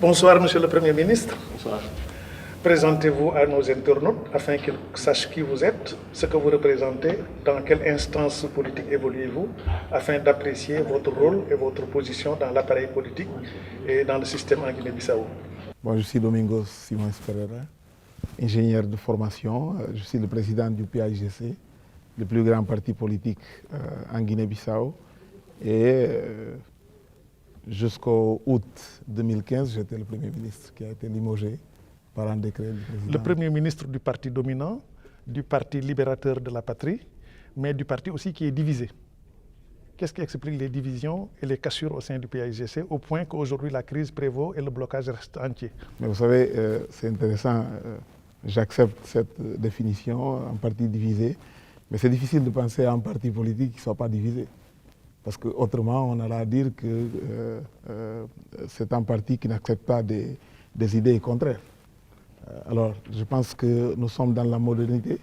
Bonsoir, Monsieur le Premier ministre. Bonsoir. Présentez-vous à nos internautes afin qu'ils sachent qui vous êtes, ce que vous représentez, dans quelle instance politique évoluez-vous, afin d'apprécier votre rôle et votre position dans l'appareil politique et dans le système en Guinée-Bissau. Bon, je suis Domingos Simões Pereira, ingénieur de formation. Je suis le président du PAIGC, le plus grand parti politique en Guinée-Bissau. Et jusqu'au août 2015, j'étais le Premier ministre qui a été limogé par un décret du président. Le Premier ministre du parti dominant, du parti libérateur de la patrie, mais du parti aussi qui est divisé. Qu'est-ce qui explique les divisions et les cassures au sein du PAIGC au point qu'aujourd'hui la crise prévaut et le blocage reste entier? Mais vous savez, c'est intéressant, j'accepte cette définition, un parti divisé, mais c'est difficile de penser à un parti politique qui ne soit pas divisé. Parce qu'autrement, on allait dire que c'est un parti qui n'accepte pas des idées contraires. Alors, je pense que nous sommes dans la modernité.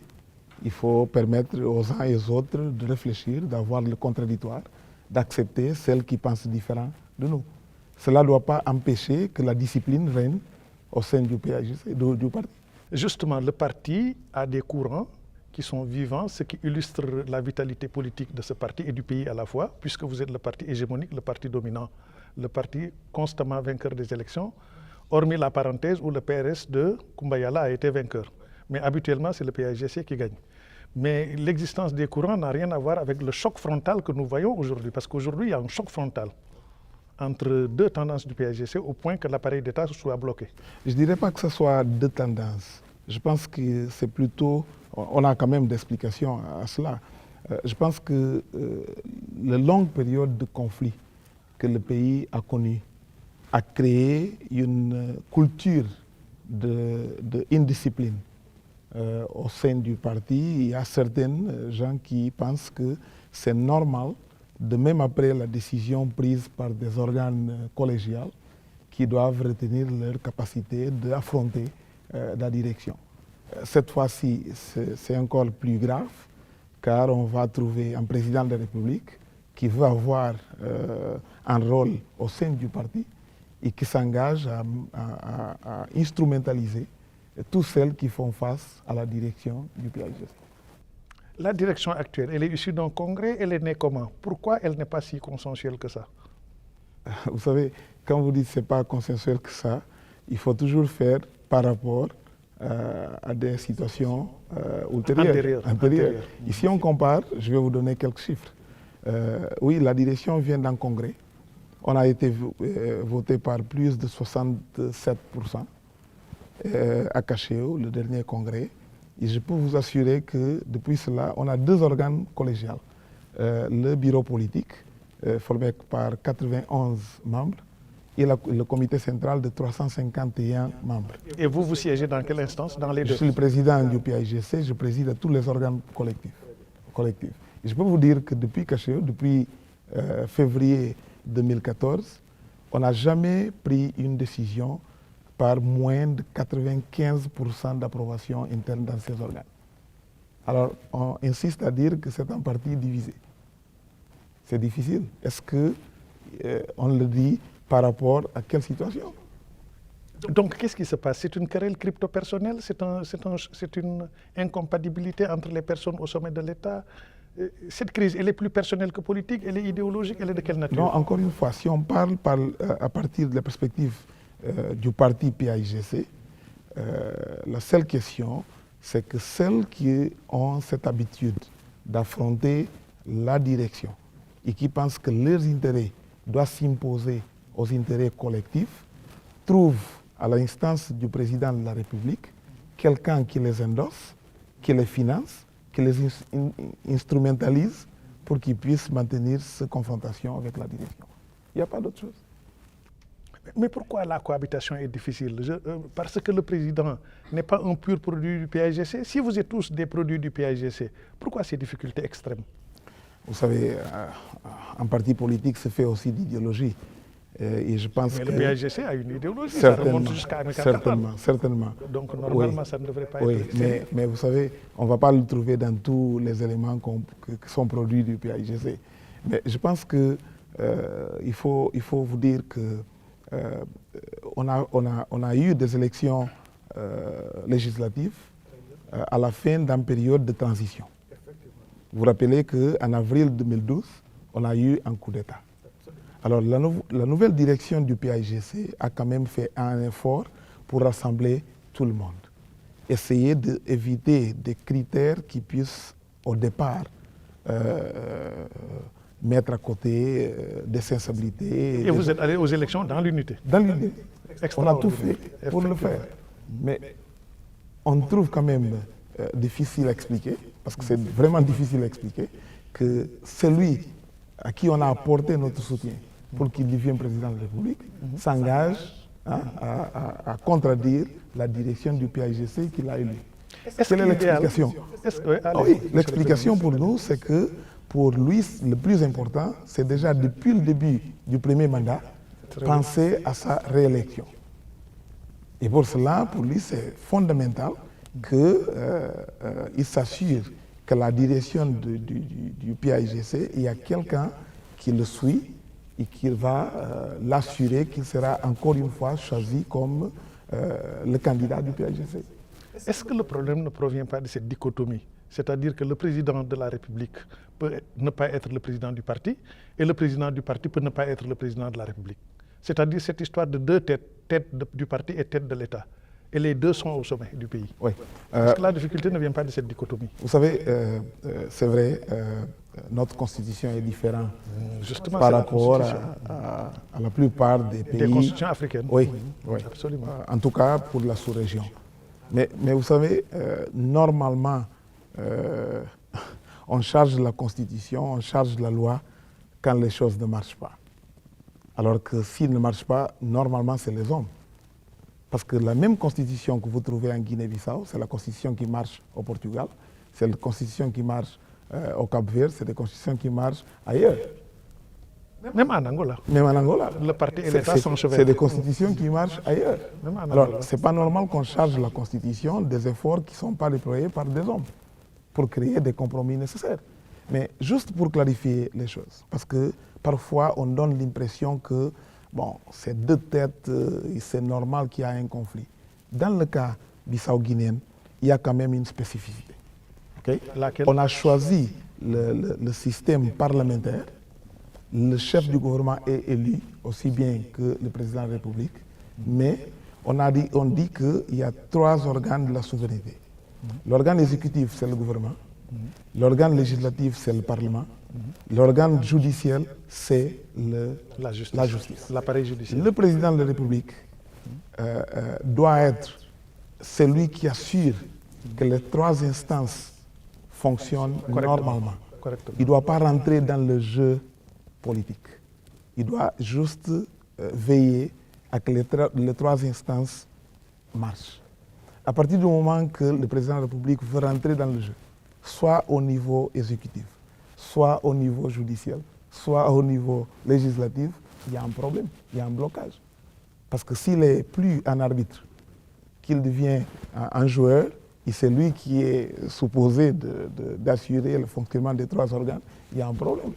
Il faut permettre aux uns et aux autres de réfléchir, d'avoir le contradictoire, d'accepter celles qui pensent différent de nous. Cela ne doit pas empêcher que la discipline règne au sein du PAIGC, du parti. Justement, le parti a des courants qui sont vivants, ce qui illustre la vitalité politique de ce parti et du pays à la fois, puisque vous êtes le parti hégémonique, le parti dominant, le parti constamment vainqueur des élections, hormis la parenthèse où le PRS de Kumbayala a été vainqueur. Mais habituellement, c'est le PAIGC qui gagne. Mais l'existence des courants n'a rien à voir avec le choc frontal que nous voyons aujourd'hui, parce qu'aujourd'hui, il y a un choc frontal entre deux tendances du PAIGC au point que l'appareil d'État soit bloqué. Je ne dirais pas que ce soit deux tendances. Je pense que c'est plutôt... On a quand même des explications à cela. Je pense que la longue période de conflit que le pays a connue a créé une culture d'indiscipline au sein du parti. Il y a certains gens qui pensent que c'est normal, de même après la décision prise par des organes collégiaux, qui doivent retenir leur capacité d'affronter la direction. Cette fois-ci, c'est encore plus grave, car on va trouver un président de la République qui veut avoir un rôle au sein du parti et qui s'engage à instrumentaliser tous celles qui font face à la direction du PAIGC. La direction actuelle, elle est issue d'un congrès, elle est née comment? Pourquoi elle n'est pas si consensuelle que ça? Vous savez, quand vous dites que ce n'est pas consensuel que ça, il faut toujours faire par rapport à des situations ultérieures. Ici, on compare, je vais vous donner quelques chiffres. Oui, la direction vient d'un congrès. On a été voté par plus de 67% à Cachéo, le dernier congrès. Et je peux vous assurer que depuis cela, on a deux organes collégiaux. Le bureau politique, formé par 91 membres, et le comité central de 351 membres. Et vous, vous siégez dans quelle instance? Dans les deux? Je suis le président du PAIGC, je préside tous les organes collectifs. Et je peux vous dire que depuis Cachéo, depuis février 2014, on n'a jamais pris une décision par moins de 95% d'approbation interne dans ces organes. Alors, on insiste à dire que c'est un parti divisé. C'est difficile. Est-ce qu'on le dit par rapport à quelle situation? Donc, qu'est-ce qui se passe? C'est une querelle crypto-personnelle? C'est une incompatibilité entre les personnes au sommet de l'État? Cette crise, elle est plus personnelle que politique? Elle est idéologique? Elle est de quelle nature? Non, encore une fois, si on parle à partir de la perspective du parti PAIGC, la seule question, c'est que celles qui ont cette habitude d'affronter la direction et qui pensent que leurs intérêts doivent s'imposer aux intérêts collectifs, trouvent à l'instance du président de la République quelqu'un qui les endosse, qui les finance, qui les instrumentalise pour qu'ils puissent maintenir cette confrontation avec la direction. Il n'y a pas d'autre chose. Mais pourquoi la cohabitation est difficile? Parce que le président n'est pas un pur produit du PAIGC. Si vous êtes tous des produits du PAIGC, pourquoi ces difficultés extrêmes? Vous savez, un parti politique se fait aussi d'idéologie. Et je pense mais que le PAIGC a une idéologie, ça remonte jusqu'à certainement. Donc normalement, ça ne devrait pas être... Mais vous savez, on ne va pas le trouver dans tous les éléments qui sont produits du PAIGC. Mais je pense qu'il faut vous dire que on a eu des élections législatives à la fin d'une période de transition. Vous vous rappelez qu'en avril 2012, on a eu un coup d'État. Alors la nouvelle direction du PAIGC a quand même fait un effort pour rassembler tout le monde. Essayer d'éviter des critères qui puissent au départ mettre à côté des sensibilités. Et vous êtes allé aux élections dans l'unité? Dans l'unité. On a tout fait pour le faire. Mais on trouve quand même difficile à expliquer, parce que c'est vraiment difficile à expliquer, que celui à qui on a apporté notre soutien pour qu'il devienne président de la République s'engage à contredire la direction du PAIGC qu'il a élu. Quelle est l'explication? L'explication pour nous, c'est que pour lui, le plus important, c'est déjà depuis le début du premier mandat, penser à sa réélection. Et pour cela, pour lui, c'est fondamental qu'il s'assure que la direction du PAIGC, il y a quelqu'un qui le suit et qui va l'assurer qu'il sera encore une fois choisi comme le candidat du PAIGC. Est-ce que le problème ne provient pas de cette dichotomie? C'est-à-dire que le président de la République peut ne pas être le président du parti et le président du parti peut ne pas être le président de la République. C'est-à-dire cette histoire de deux têtes, tête du parti et tête de l'État. Et les deux sont au sommet du pays. Oui. Est-ce que la difficulté ne vient pas de cette dichotomie? Vous savez, c'est vrai, notre constitution est différente justement, par rapport à la plupart des pays. Des constitutions africaines. Oui, oui. Absolument. En tout cas pour la sous-région. Mais vous savez, normalement, on charge la constitution, on charge la loi quand les choses ne marchent pas. Alors que s'ils ne marchent pas, normalement c'est les hommes. Parce que la même constitution que vous trouvez en Guinée-Bissau, c'est la constitution qui marche au Portugal, c'est la constitution qui marche au Cap-Vert, c'est la constitution qui marche ailleurs. Même en Angola. Même en Angola. Le parti et l'État sont chevêtrés. C'est des constitutions qui marchent ailleurs. Même en Alors, Angola. ce n'est pas normal qu'on charge la constitution des efforts qui ne sont pas déployés par des hommes pour créer des compromis nécessaires. Mais juste pour clarifier les choses, parce que parfois on donne l'impression que bon, c'est deux têtes et c'est normal qu'il y ait un conflit. Dans le cas bissau-guinéen, il y a quand même une spécificité. Okay? On a choisi le système parlementaire. Le chef du gouvernement est élu aussi bien que le président de la République, mais on dit qu'il y a trois organes de la souveraineté. L'organe exécutif, c'est le gouvernement. L'organe législatif, c'est le Parlement. L'organe judiciaire, c'est la justice. L'appareil judiciaire. Le président de la République doit être celui qui assure que les trois instances fonctionnent normalement. Il ne doit pas rentrer dans le jeu politique. Il doit juste veiller à que les trois instances marchent. À partir du moment que le président de la République veut rentrer dans le jeu, soit au niveau exécutif, soit au niveau judiciaire, soit au niveau législatif, il y a un problème, il y a un blocage. Parce que s'il n'est plus un arbitre, qu'il devient un joueur, et c'est lui qui est supposé d'assurer le fonctionnement des trois organes, il y a un problème.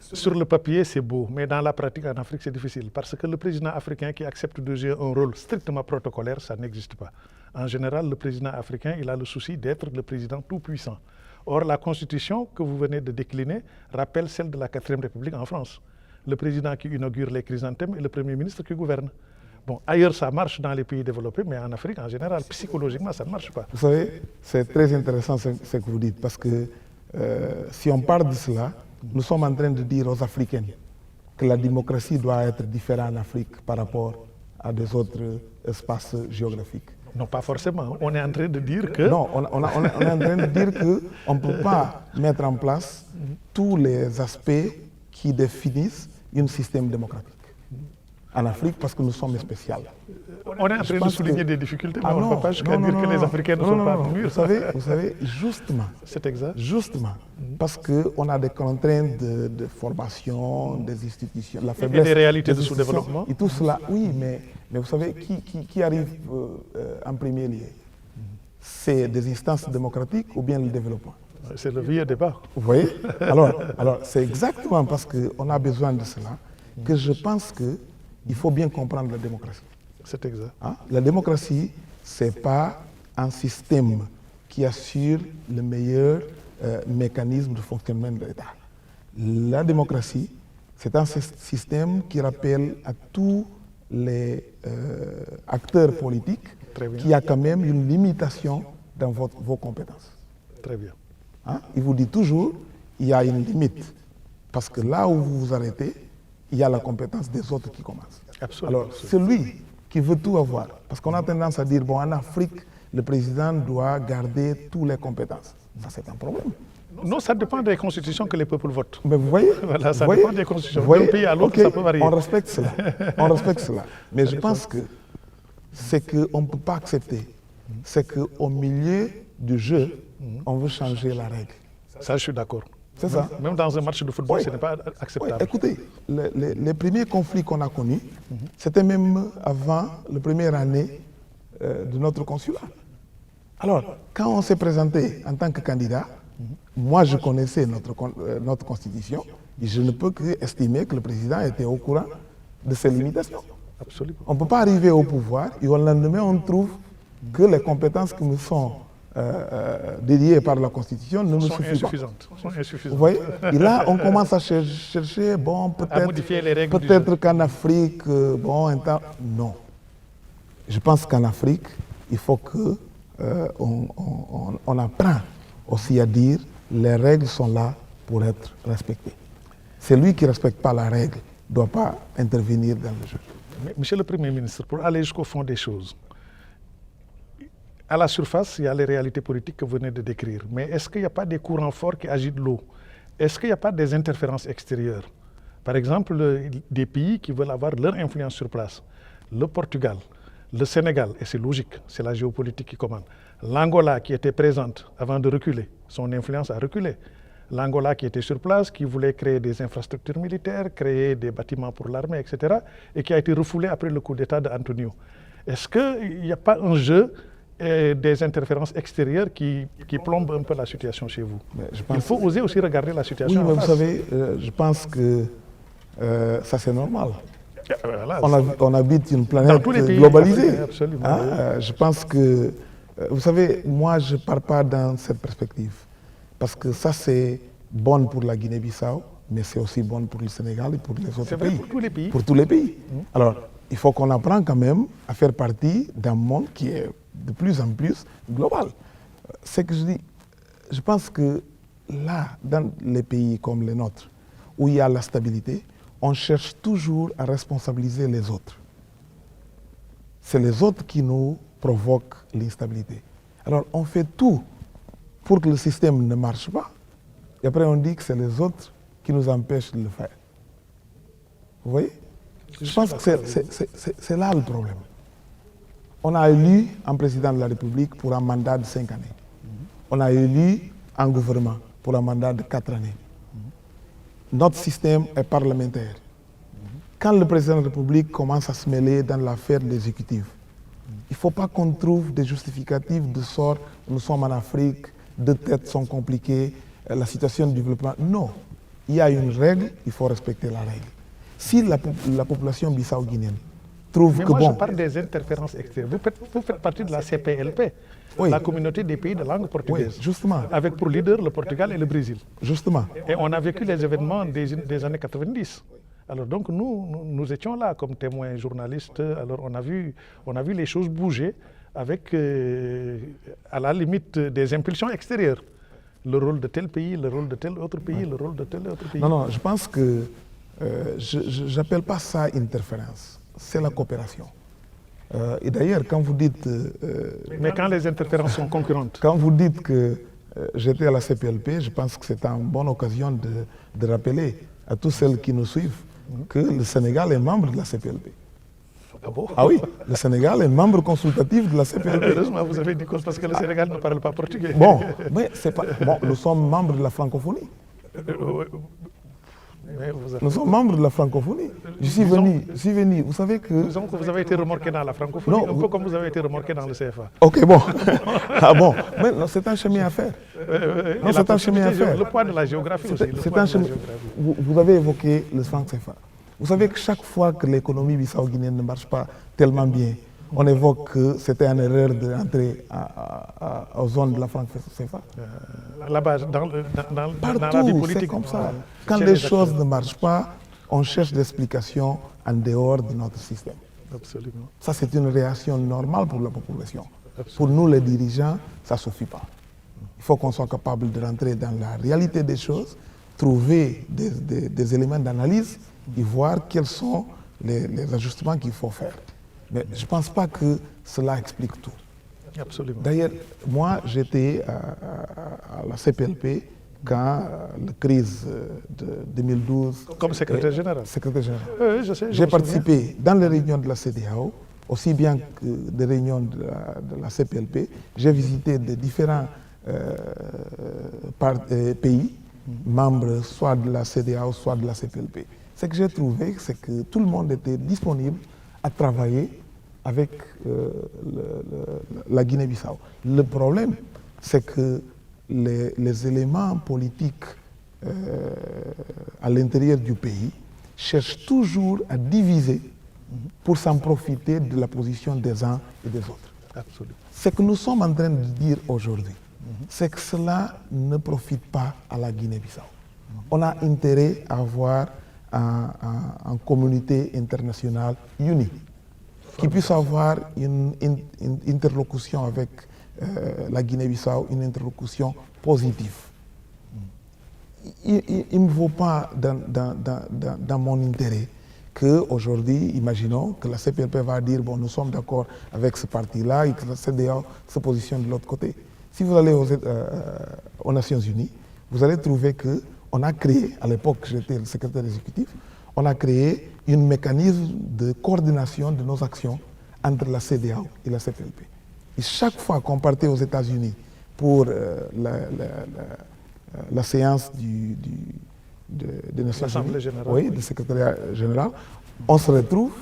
Sur le papier, c'est beau, mais dans la pratique, en Afrique, c'est difficile. Parce que le président africain qui accepte de jouer un rôle strictement protocolaire, ça n'existe pas. En général, le président africain, il a le souci d'être le président tout-puissant. Or, la constitution que vous venez de décliner rappelle celle de la 4e République en France. Le président qui inaugure les chrysanthèmes et le premier ministre qui gouverne. Bon, ailleurs, ça marche dans les pays développés, mais en Afrique, en général, psychologiquement, ça ne marche pas. Vous savez, c'est très intéressant ce que vous dites, parce que si on parle de cela, nous sommes en train de dire aux Africains que la démocratie doit être différente en Afrique par rapport à des autres espaces géographiques. Non, pas forcément. On est en train de dire que... Non, on est en train de dire qu'on ne peut pas mettre en place tous les aspects qui définissent un système démocratique en Afrique parce que nous sommes spéciaux. On est en train de souligner des difficultés, mais on ne peut pas jusqu'à dire que les Africains ne sont pas mûrs. Vous savez, justement, c'est exact. Justement, parce qu'on a des contraintes de formation, des institutions, la faiblesse et des réalités de sous-développement. Et tout cela, oui, mais vous savez, qui arrive en premier lieu? C'est des instances démocratiques ou bien le développement? C'est le vieux débat. Vous voyez? Alors c'est exactement parce qu'on a besoin de cela que je pense que il faut bien comprendre la démocratie. C'est exact. Hein? La démocratie, ce n'est pas un système qui assure le meilleur mécanisme de fonctionnement de l'État. La démocratie, c'est un système qui rappelle à tous les acteurs politiques qu'il y a quand même une limitation dans vos compétences. Très bien. Hein? Il vous dit toujours, il y a une limite. Parce que là où vous vous arrêtez, il y a la compétence des autres qui commence. Absolument. Alors, celui qui veut tout avoir, parce qu'on a tendance à dire, bon, en Afrique, le président doit garder toutes les compétences. Ça, c'est un problème. Non, ça dépend des constitutions que les peuples votent. Mais vous voyez, voilà, ça voyez, dépend des constitutions. D'un pays à l'autre, ça peut varier. On respecte cela. On respecte cela. Mais je pense que ce qu'on ne peut pas accepter, c'est qu'au milieu du jeu, on veut changer la règle. Ça, je suis d'accord. C'est ça. Même dans un match de football, ce n'est pas acceptable. Écoutez, les premiers conflits qu'on a connus, c'était même avant la première année de notre consulat. Alors, quand on s'est présenté en tant que candidat, moi je connaissais notre constitution et je ne peux qu'estimer que le président était au courant de ses limitations. Absolument. On ne peut pas arriver au pouvoir et au lendemain on trouve que les compétences qui nous sont dédiées par la Constitution ne nous suffisent pas. Sont insuffisantes. Vous voyez? Et là, on commence à chercher, bon, peut-être qu'en Afrique, bon, un temps. Non. Je pense qu'en Afrique, il faut que on apprend aussi à dire les règles sont là pour être respectées. Celui qui ne respecte pas la règle ne doit pas intervenir dans le jeu. Mais, Monsieur le Premier ministre, pour aller jusqu'au fond des choses, à la surface, il y a les réalités politiques que vous venez de décrire. Mais est-ce qu'il n'y a pas des courants forts qui agitent l'eau? Est-ce qu'il n'y a pas des interférences extérieures? Par exemple, des pays qui veulent avoir leur influence sur place. Le Portugal, le Sénégal, et c'est logique, c'est la géopolitique qui commande. L'Angola qui était présente avant de reculer, son influence a reculé. L'Angola qui était sur place, qui voulait créer des infrastructures militaires, créer des bâtiments pour l'armée, etc. et qui a été refoulé après le coup d'État d'Antonio. Est-ce qu'il n'y a pas un jeu et des interférences extérieures qui plombent un peu la situation chez vous? Il faut oser aussi regarder la situation. Oui, mais vous savez, je pense que ça c'est normal. Voilà, on habite une planète globalisée. Absolument. Hein? Je pense que, vous savez, moi je ne pars pas dans cette perspective. Parce que ça c'est bon pour la Guinée-Bissau, mais c'est aussi bon pour le Sénégal et pour les autres pays. Pour tous les pays. Pour tous les pays. Alors, il faut qu'on apprenne quand même à faire partie d'un monde qui est de plus en plus global. C'est que je dis, je pense que là, dans les pays comme les nôtres, où il y a la stabilité, on cherche toujours à responsabiliser les autres. C'est les autres qui nous provoquent l'instabilité. Alors on fait tout pour que le système ne marche pas, et après on dit que c'est les autres qui nous empêchent de le faire. Vous voyez? Je pense que c'est là le problème. On a élu un président de la République pour un mandat de 5 années. On a élu un gouvernement pour un mandat de 4 années. Notre système est parlementaire. Quand le président de la République commence à se mêler dans l'affaire de l'exécutif, il ne faut pas qu'on trouve des justificatifs de sorte nous sommes en Afrique, deux têtes sont compliquées, la situation du développement. Non, il y a une règle, il faut respecter la règle. Si la population bissau-guinéenne trouve mais que moi, bon... je parle des interférences extérieures. Vous faites partie de la CPLP, oui, la communauté des pays de langue portugaise. Oui, justement. Avec pour leader le Portugal et le Brésil. Justement. Et on a vécu les événements des années 90. Alors donc nous étions là comme témoins journalistes. Alors on a vu les choses bouger avec, à la limite, des impulsions extérieures. Le rôle de tel pays, le rôle de tel autre pays, le rôle de tel autre pays. Non, je pense que je n'appelle pas ça interférence. C'est la coopération. Et d'ailleurs, quand vous dites... mais quand les interférences sont concurrentes. Quand vous dites que j'étais à la CPLP, je pense que c'est une bonne occasion de rappeler à tous ceux qui nous suivent que le Sénégal est membre de la CPLP. Ah bon? Ah oui, le Sénégal est membre consultatif de la CPLP. Heureusement, vous avez dit cause parce que le Sénégal ne parle pas portugais. Bon, mais c'est pas... Bon, nous sommes membres de la francophonie. Nous sommes membres de la francophonie. Je suis venu, vous savez que... Disons que vous avez été remorqué dans la francophonie, non, un peu comme vous avez été remorqué dans le CFA. Ok, bon. Ah bon, mais c'est un chemin à faire. Non, c'est un chemin à faire. Le poids de la géographie aussi. C'est un chemin. Vous avez évoqué le franc CFA. Vous savez que chaque fois que l'économie bissau-guinéenne ne marche pas tellement bien, on évoque que c'était une erreur d'entrer aux zones de la franc CFA. Là-bas, dans la vie Partout, politique. c'est comme ça. Quand les choses ne marchent pas, on cherche des explications en dehors de notre système. Absolument. Ça, c'est une réaction normale pour la population. Pour nous, les dirigeants, ça ne suffit pas. Il faut qu'on soit capable de rentrer dans la réalité des choses, trouver des éléments d'analyse et voir quels sont les ajustements qu'il faut faire. Mais je ne pense pas que cela explique tout. Absolument. D'ailleurs, moi, j'étais à la CPLP quand la crise de 2012... Comme secrétaire général. Secrétaire général. Oui, je sais. J'ai participé dans les réunions de la CEDEAO, aussi bien que des réunions de la CPLP. J'ai visité de différents pays, membres soit de la CEDEAO, soit de la CPLP. Ce que j'ai trouvé, c'est que tout le monde était disponible à travailler avec la Guinée-Bissau. Le problème, c'est que les éléments politiques à l'intérieur du pays cherchent toujours à diviser pour s'en profiter de la position des uns et des autres. Absolument. Ce que nous sommes en train de dire aujourd'hui, c'est que cela ne profite pas à la Guinée-Bissau. On a intérêt à avoir une communauté internationale unie, qui puisse avoir une interlocution avec la Guinée-Bissau, une interlocution positive. Il ne me vaut pas dans mon intérêt qu'aujourd'hui, imaginons que la CPLP va dire bon, nous sommes d'accord avec ce parti-là et que la CEDEAO se positionne de l'autre côté. Si vous allez aux Nations Unies, vous allez trouver qu'on a créé, à l'époque j'étais le secrétaire exécutif, on a créé un mécanisme de coordination de nos actions entre la CEDEAO et la CPLP. Et chaque fois qu'on partait aux États-Unis pour la séance des Nations Unies, oui, du secrétariat général, on se retrouve,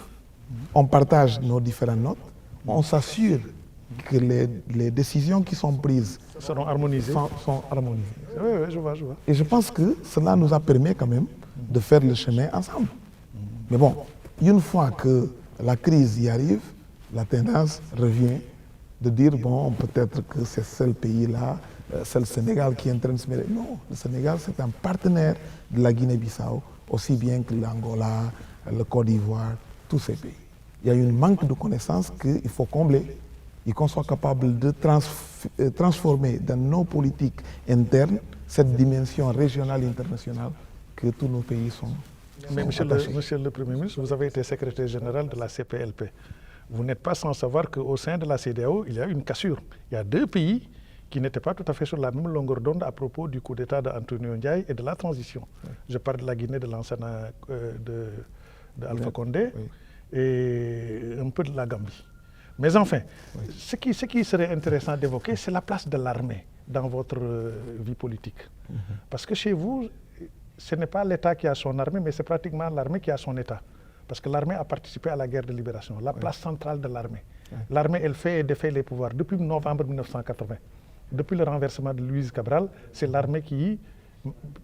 on partage nos différentes notes, on s'assure que les décisions qui sont prises seront harmonisées. Sont harmonisées. Oui, oui, je vois. Et je pense que cela nous a permis quand même de faire le chemin ensemble. Mais bon, une fois que la crise y arrive, la tendance revient de dire, bon, peut-être que c'est ce pays-là, c'est le Sénégal qui est en train de se mêler. Non, le Sénégal, c'est un partenaire de la Guinée-Bissau, aussi bien que l'Angola, le Côte d'Ivoire, tous ces pays. Il y a un manque de connaissances qu'il faut combler et qu'on soit capable de transformer dans nos politiques internes cette dimension régionale et internationale que tous nos pays sont. Mais monsieur le Premier ministre, vous avez été secrétaire général de la CPLP. Vous n'êtes pas sans savoir qu'au sein de la CEDEAO, il y a une cassure. Il y a deux pays qui n'étaient pas tout à fait sur la même longueur d'onde à propos du coup d'État d'Antonio Ndiaye et de la transition. Oui. Je parle de la Guinée de l'ancien d'Alpha Condé et un peu de la Gambie. Mais enfin, ce qui serait intéressant d'évoquer, c'est la place de l'armée dans votre vie politique. Parce que chez vous, ce n'est pas l'État qui a son armée, mais c'est pratiquement l'armée qui a son État. Parce que l'armée a participé à la guerre de libération, la place centrale de l'armée. L'armée, elle fait et défait les pouvoirs depuis novembre 1980. Depuis le renversement de Louise Cabral, c'est l'armée qui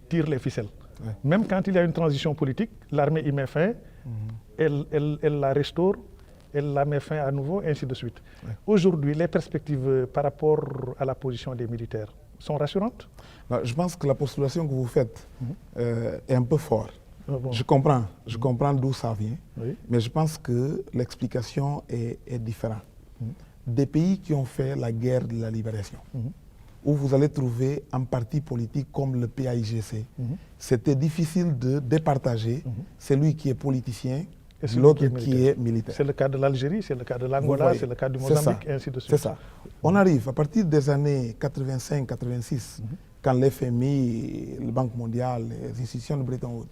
tire les ficelles. Même quand il y a une transition politique, l'armée y met fin, elle la restaure, elle la met fin à nouveau, ainsi de suite. Aujourd'hui, les perspectives par rapport à la position des militaires sont rassurantes? Je pense que la postulation que vous faites est un peu forte. Bon. Je comprends d'où ça vient, mais je pense que l'explication est différente. Des pays qui ont fait la guerre de la libération, où vous allez trouver un parti politique comme le PAIGC, c'était difficile de départager celui qui est politicien et l'autre qui est militaire. C'est le cas de l'Algérie, c'est le cas de l'Angola, c'est le cas du Mozambique, et ainsi de suite. C'est ça. On arrive à partir des années 85-86, quand l'FMI, le Banque mondiale, les institutions de Bretton Woods,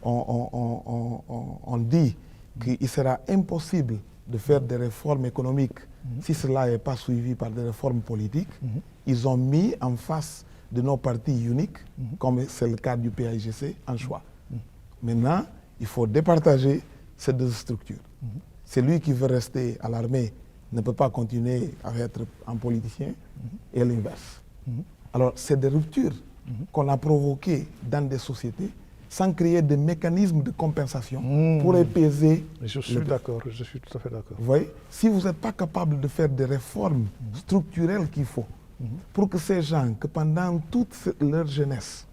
on dit qu'il sera impossible de faire des réformes économiques si cela n'est pas suivi par des réformes politiques. Ils ont mis en face de nos partis uniques, comme c'est le cas du PAIGC, un choix. Maintenant, il faut départager ces deux structures. Celui qui veut rester à l'armée ne peut pas continuer à être un politicien, et l'inverse. Alors, c'est des ruptures qu'on a provoquées dans des sociétés sans créer des mécanismes de compensation pour apaiser. Je suis d'accord, je suis tout à fait d'accord. Vous voyez, si vous n'êtes pas capable de faire des réformes structurelles qu'il faut pour que ces gens, que pendant toute leur jeunesse,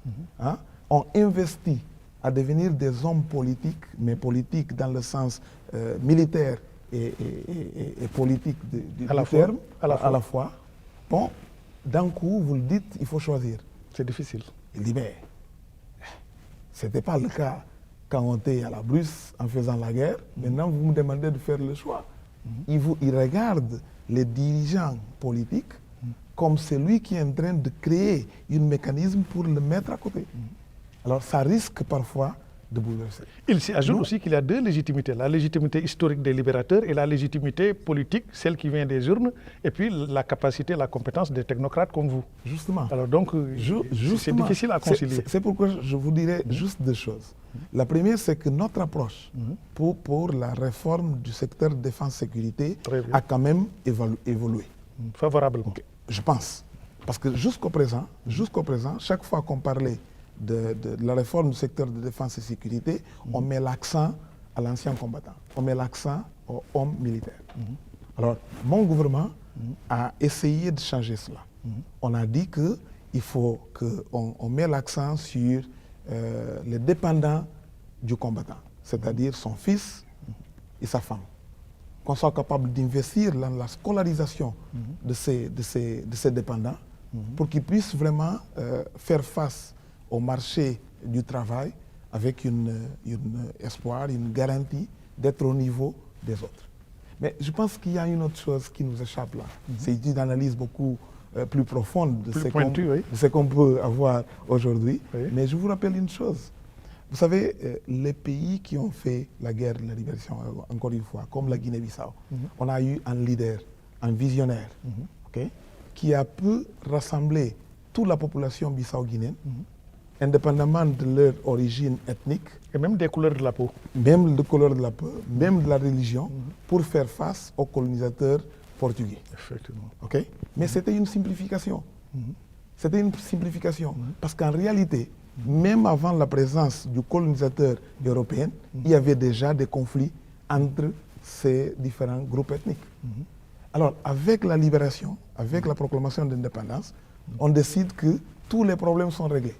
ont investi à devenir des hommes politiques, mais politiques dans le sens militaire et politique du terme, à la fois, bon, d'un coup, vous le dites, il faut choisir. C'est difficile. Il dit, mais ce n'était pas le cas quand on était à la Bruce en faisant la guerre. Maintenant, vous me demandez de faire le choix. Il regarde les dirigeants politiques comme celui qui est en train de créer un mécanisme pour le mettre à côté. Alors, ça risque parfois de bouleverser. Il s'y ajoute aussi qu'il y a deux légitimités. La légitimité historique des libérateurs et la légitimité politique, celle qui vient des urnes, et puis la capacité, la compétence des technocrates comme vous. Justement. Alors donc, c'est difficile à concilier. C'est pourquoi je vous dirais juste deux choses. La première, c'est que notre approche pour la réforme du secteur de défense-sécurité a quand même évolué. Favorablement. Okay. Je pense. Parce que jusqu'au présent, chaque fois qu'on parlait de la réforme du secteur de défense et sécurité, on met l'accent à l'ancien combattant, on met l'accent aux hommes militaires. Alors, mon gouvernement a essayé de changer cela. On a dit qu'il faut qu'on mette l'accent sur les dépendants du combattant, c'est-à-dire son fils et sa femme. Qu'on soit capable d'investir dans la scolarisation de ces dépendants pour qu'ils puissent vraiment faire face au marché du travail avec un espoir, une garantie d'être au niveau des autres. Mais je pense qu'il y a une autre chose qui nous échappe là. C'est une analyse beaucoup plus profonde de ce qu'on peut avoir aujourd'hui. Oui. Mais je vous rappelle une chose. Vous savez, les pays qui ont fait la guerre de la libération, encore une fois, comme la Guinée-Bissau, on a eu un leader, un visionnaire, qui a pu rassembler toute la population bissau-guinéenne, indépendamment de leur origine ethnique. Et même des couleurs de la peau. Même des couleurs de la peau, même de la religion, pour faire face aux colonisateurs portugais. Effectivement. Okay? Mais c'était une simplification. C'était une simplification. Parce qu'en réalité, même avant la présence du colonisateur européen, il y avait déjà des conflits entre ces différents groupes ethniques. Alors, avec la libération, avec la proclamation d'indépendance, on décide que tous les problèmes sont réglés.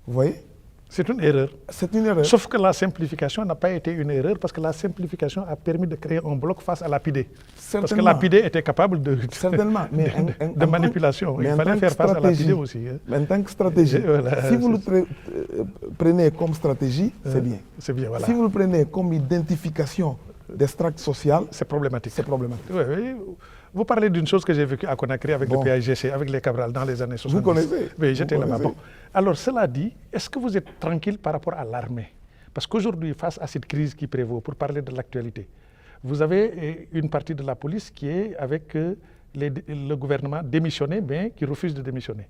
Vous voyez? C'est une erreur. C'est une erreur. Sauf que la simplification n'a pas été une erreur parce que la simplification a permis de créer un bloc face à l'APIDE. Parce que l'APIDE était capable de manipulation. Il fallait faire face à l'APIDE aussi. En tant que stratégie, si vous le prenez comme stratégie, c'est bien. C'est bien, voilà. Si vous le prenez comme identification des strates sociales, c'est problématique. C'est problématique. Oui. Vous parlez d'une chose que j'ai vécue à Conakry avec le PAIGC, avec les Cabral dans les années 70. Vous connaissez? Oui, j'étais là-bas. Bon. Alors, cela dit, est-ce que vous êtes tranquille par rapport à l'armée? Parce qu'aujourd'hui, face à cette crise qui prévaut, pour parler de l'actualité, vous avez une partie de la police qui est avec le gouvernement démissionné, mais qui refuse de démissionner.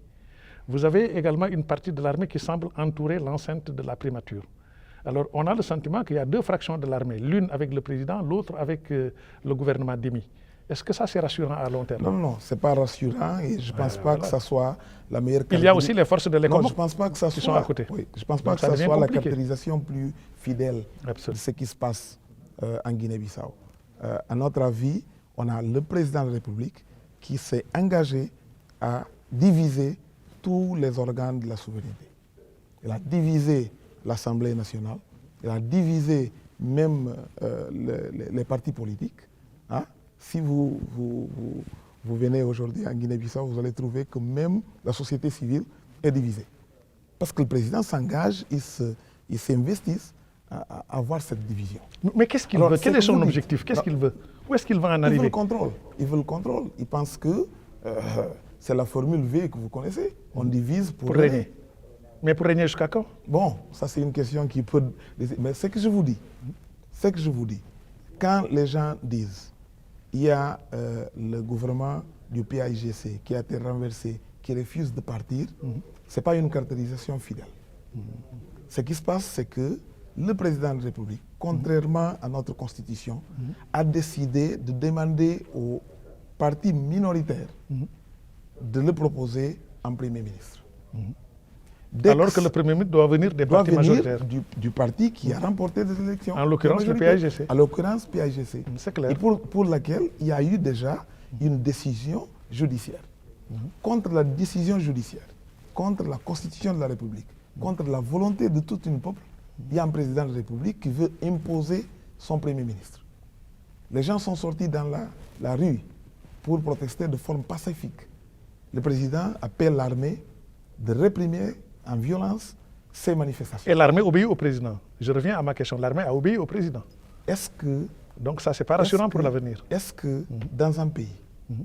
Vous avez également une partie de l'armée qui semble entourer l'enceinte de la primature. Alors, on a le sentiment qu'il y a deux fractions de l'armée, l'une avec le président, l'autre avec le gouvernement démis. Est-ce que ça, c'est rassurant à long terme? Non, ce n'est pas rassurant et je ne pense pas que ça soit la meilleure caractérisation. Il y a aussi les forces de l'école qui sont à côté. Oui, je ne pense pas que ça soit la caractérisation plus fidèle de ce qui se passe en Guinée-Bissau. À notre avis, on a le président de la République qui s'est engagé à diviser tous les organes de la souveraineté. Il a divisé l'Assemblée nationale, il a divisé même les partis politiques. Si vous venez aujourd'hui en Guinée-Bissau, vous allez trouver que même la société civile est divisée. Parce que le président s'engage, il s'investit à avoir cette division. Mais qu'est-ce qu'il veut? Quel est son objectif? Qu'est-ce qu'il veut? Où est-ce qu'il va en arriver? Il veut le contrôle. Il veut le contrôle. Il pense que c'est la formule V que vous connaissez. On divise pour régner. Mais pour régner jusqu'à quand? Bon, ça c'est une question qui peut... Mais ce que je vous dis, quand les gens disent il y a le gouvernement du PAIGC qui a été renversé, qui refuse de partir, ce n'est pas une caractérisation fidèle. Ce qui se passe, c'est que le président de la République, contrairement à notre constitution, a décidé de demander aux partis minoritaires de le proposer en Premier ministre. Alors que le Premier ministre doit venir des partis majoritaires. Du parti qui a remporté des élections. En l'occurrence, le PAIGC. En l'occurrence, PAIGC. C'est clair. Et pour laquelle il y a eu déjà une décision judiciaire. Contre la décision judiciaire, contre la Constitution de la République, contre la volonté de tout un peuple, il y a un président de la République qui veut imposer son Premier ministre. Les gens sont sortis dans la rue pour protester de forme pacifique. Le président appelle l'armée de réprimer en violence ces manifestations. Et l'armée obéit au président. Je reviens à ma question. L'armée a obéi au président. Est-ce que... Donc ça, c'est pas rassurant pour l'avenir. Est-ce que dans un pays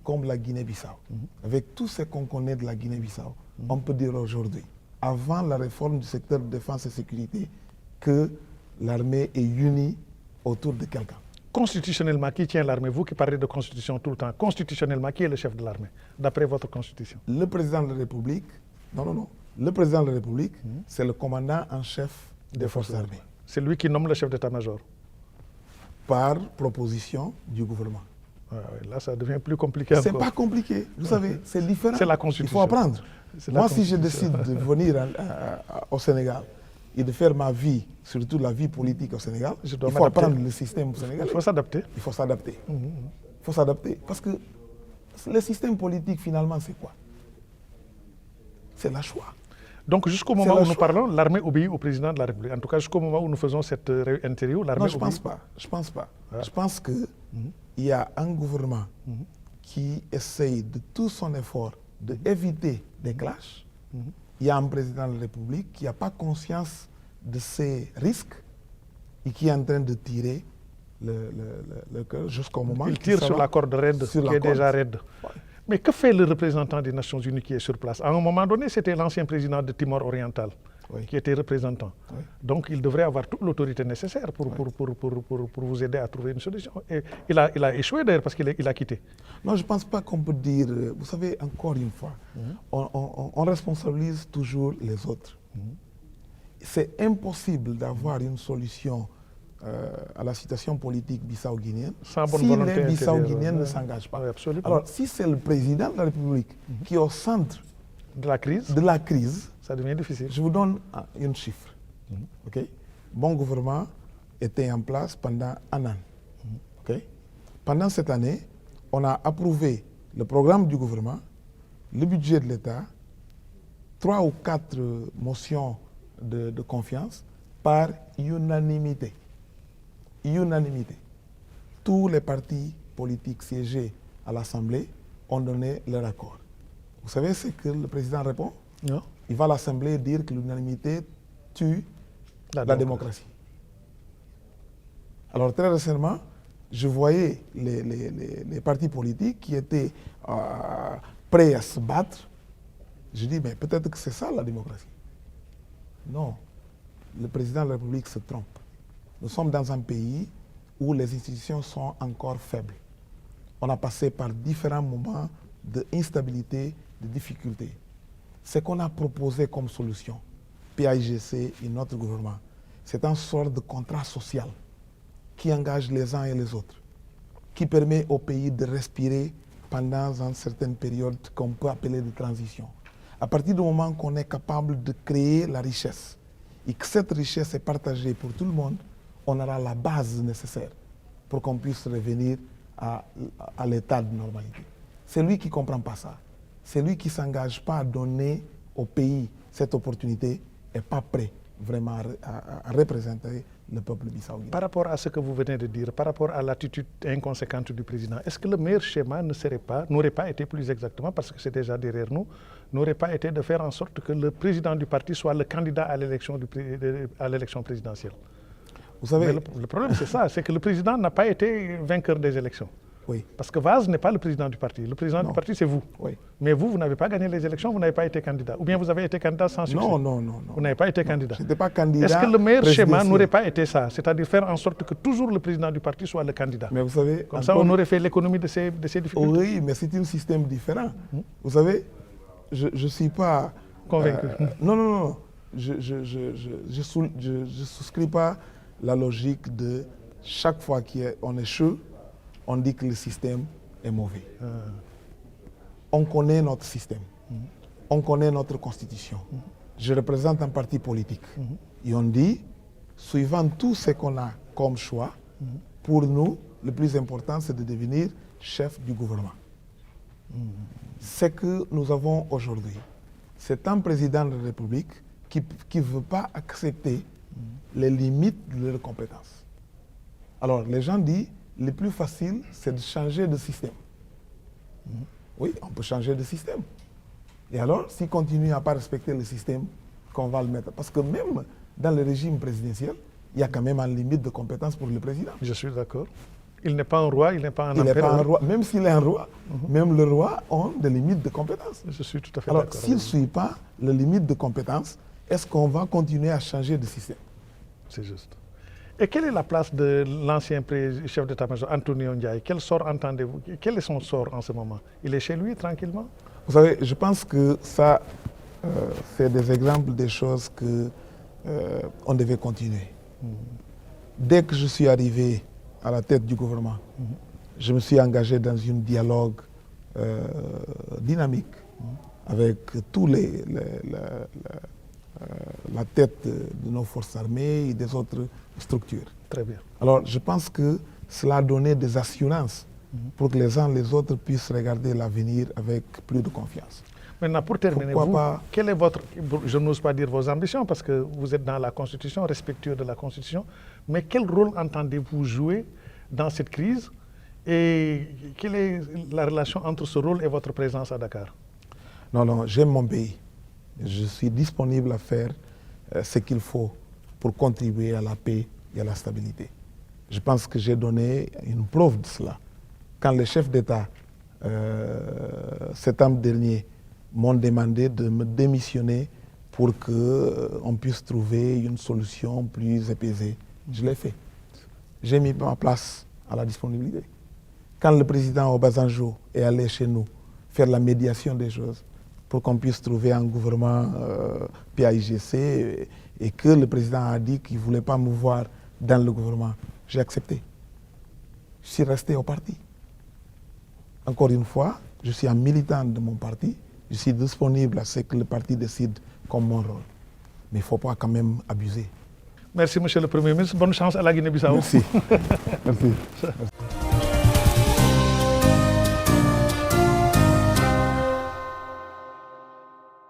comme la Guinée-Bissau, avec tout ce qu'on connaît de la Guinée-Bissau, on peut dire aujourd'hui, avant la réforme du secteur de défense et sécurité, que l'armée est unie autour de quelqu'un? Constitutionnellement, qui tient l'armée? Vous qui parlez de constitution tout le temps, constitutionnellement, qui est le chef de l'armée, d'après votre constitution? Le président de la République, non. Le président de la République, c'est le commandant en chef des forces armées. C'est lui qui nomme le chef d'état-major? Par proposition du gouvernement. Là, ça devient plus compliqué encore. C'est pas compliqué, vous savez, c'est différent. C'est la Constitution. Il faut apprendre. Moi, si je décide de venir au Sénégal et de faire ma vie, surtout la vie politique au Sénégal, il faut apprendre le système sénégalais. Il faut s'adapter. Il faut s'adapter. Il faut s'adapter. Parce que le système politique, finalement, c'est quoi? C'est la choix. Donc, jusqu'au moment où nous parlons, l'armée obéit au président de la République. En tout cas, jusqu'au moment où nous faisons cette interview, l'armée obéit. Non, je pense pas. Je pense qu'il y a un gouvernement qui essaye de tout son effort d'éviter des clashs. Il y a un président de la République qui n'a pas conscience de ces risques et qui est en train de tirer le cœur jusqu'au moment où il tire sur la corde raide, qui est déjà raide. Ouais. Mais que fait le représentant des Nations Unies qui est sur place? À un moment donné, c'était l'ancien président de Timor oriental qui était représentant. Donc il devrait avoir toute l'autorité nécessaire pour vous aider à trouver une solution. Et il a échoué d'ailleurs parce qu'il a quitté. Non, je ne pense pas qu'on peut dire, vous savez, encore une fois, on responsabilise toujours les autres. C'est impossible d'avoir une solution à la situation politique bissau-guinéenne si les Bissau-Guinéens ne s'engagent pas. Oui, alors, si c'est le président de la République qui est au centre de la crise, ça devient difficile. Je vous donne un chiffre. Mon gouvernement était en place pendant un an. Pendant cette année, on a approuvé le programme du gouvernement, le budget de l'État, 3 ou 4 motions de confiance par unanimité. Unanimité. Tous les partis politiques siégés à l'Assemblée ont donné leur accord. Vous savez ce que le président répond? Non. Il va à l'Assemblée dire que l'unanimité tue la démocratie. Alors très récemment, je voyais les partis politiques qui étaient prêts à se battre. Je dis, mais peut-être que c'est ça la démocratie. Non, le président de la République se trompe. Nous sommes dans un pays où les institutions sont encore faibles. On a passé par différents moments d'instabilité, de difficultés. Ce qu'on a proposé comme solution, PAIGC et notre gouvernement, c'est une sorte de contrat social qui engage les uns et les autres, qui permet au pays de respirer pendant une certaine période qu'on peut appeler de transition. À partir du moment qu'on est capable de créer la richesse et que cette richesse est partagée pour tout le monde, on aura la base nécessaire pour qu'on puisse revenir à l'état de normalité. C'est lui qui ne comprend pas ça. C'est lui qui ne s'engage pas à donner au pays cette opportunité et pas prêt vraiment à représenter le peuple bissau-guinéen. Par rapport à ce que vous venez de dire, par rapport à l'attitude inconséquente du président, est-ce que le meilleur schéma n'aurait pas été plus exactement, parce que c'est déjà derrière nous, n'aurait pas été de faire en sorte que le président du parti soit le candidat à l'élection présidentielle? Vous savez, le problème c'est ça, c'est que le président n'a pas été vainqueur des élections. Oui. Parce que Vaz n'est pas le président du parti. Le président du parti, c'est vous. Oui. Mais vous n'avez pas gagné les élections, vous n'avez pas été candidat. Ou bien vous avez été candidat sans succès. Non. Vous n'avez pas été candidat. Je n'étais pas candidat. Est-ce que le meilleur schéma n'aurait pas été ça? C'est-à-dire faire en sorte que toujours le président du parti soit le candidat. Mais vous savez... Comme ça, on aurait fait l'économie de ces difficultés. Oui, mais c'est un système différent. Vous savez, je ne suis pas... Convaincu. Non. Je ne souscris pas la logique de chaque fois qu'on échoue, on dit que le système est mauvais. On connaît notre système, on connaît notre constitution, je représente un parti politique. Et on dit, suivant tout ce qu'on a comme choix, pour nous, le plus important, c'est de devenir chef du gouvernement. Ce que nous avons aujourd'hui, c'est un président de la République qui ne veut pas accepter les limites de leurs compétences. Alors, les gens disent, le plus facile, c'est de changer de système. Oui, on peut changer de système. Et alors, s'il continue à ne pas respecter le système, qu'on va le mettre. Parce que même dans le régime présidentiel, il y a quand même une limite de compétences pour le président. Je suis d'accord. Il n'est pas un roi, il n'est pas un empereur. Il n'est pas un roi. Même s'il est un roi, même le roi a des limites de compétences. Je suis tout à fait Alors, d'accord. s'il ne suit pas les limites de compétences, est-ce qu'on va continuer à changer de système? C'est juste. Et quelle est la place de l'ancien chef d'état-major, Antonio Ndiaye? Quel sort entendez-vous? Quel est son sort en ce moment? Il est chez lui, tranquillement? Vous savez, je pense que ça, c'est des exemples des choses qu'on devait continuer. Dès que je suis arrivé à la tête du gouvernement, je me suis engagé dans un dialogue dynamique avec tous la tête de nos forces armées et des autres structures. Très bien. Alors, je pense que cela a donné des assurances pour que les uns et les autres puissent regarder l'avenir avec plus de confiance. Maintenant, pour terminer, quelle est votre, je n'ose pas dire vos ambitions parce que vous êtes dans la Constitution, respectueux de la Constitution, mais quel rôle entendez-vous jouer dans cette crise et quelle est la relation entre ce rôle et votre présence à Dakar? Non, j'aime mon pays. Je suis disponible à faire ce qu'il faut pour contribuer à la paix et à la stabilité. Je pense que j'ai donné une preuve de cela. Quand les chefs d'État, septembre dernier, m'ont demandé de me démissionner pour qu'on puisse trouver une solution plus apaisée, je l'ai fait. J'ai mis ma place à la disponibilité. Quand le président Obasanjo est allé chez nous faire la médiation des choses, pour qu'on puisse trouver un gouvernement PAIGC et que le président a dit qu'il ne voulait pas me voir dans le gouvernement, j'ai accepté. Je suis resté au parti. Encore une fois, je suis un militant de mon parti, je suis disponible à ce que le parti décide comme mon rôle. Mais il ne faut pas quand même abuser. Merci, Monsieur le Premier ministre. Bonne chance à la Guinée-Bissau. Merci. Merci.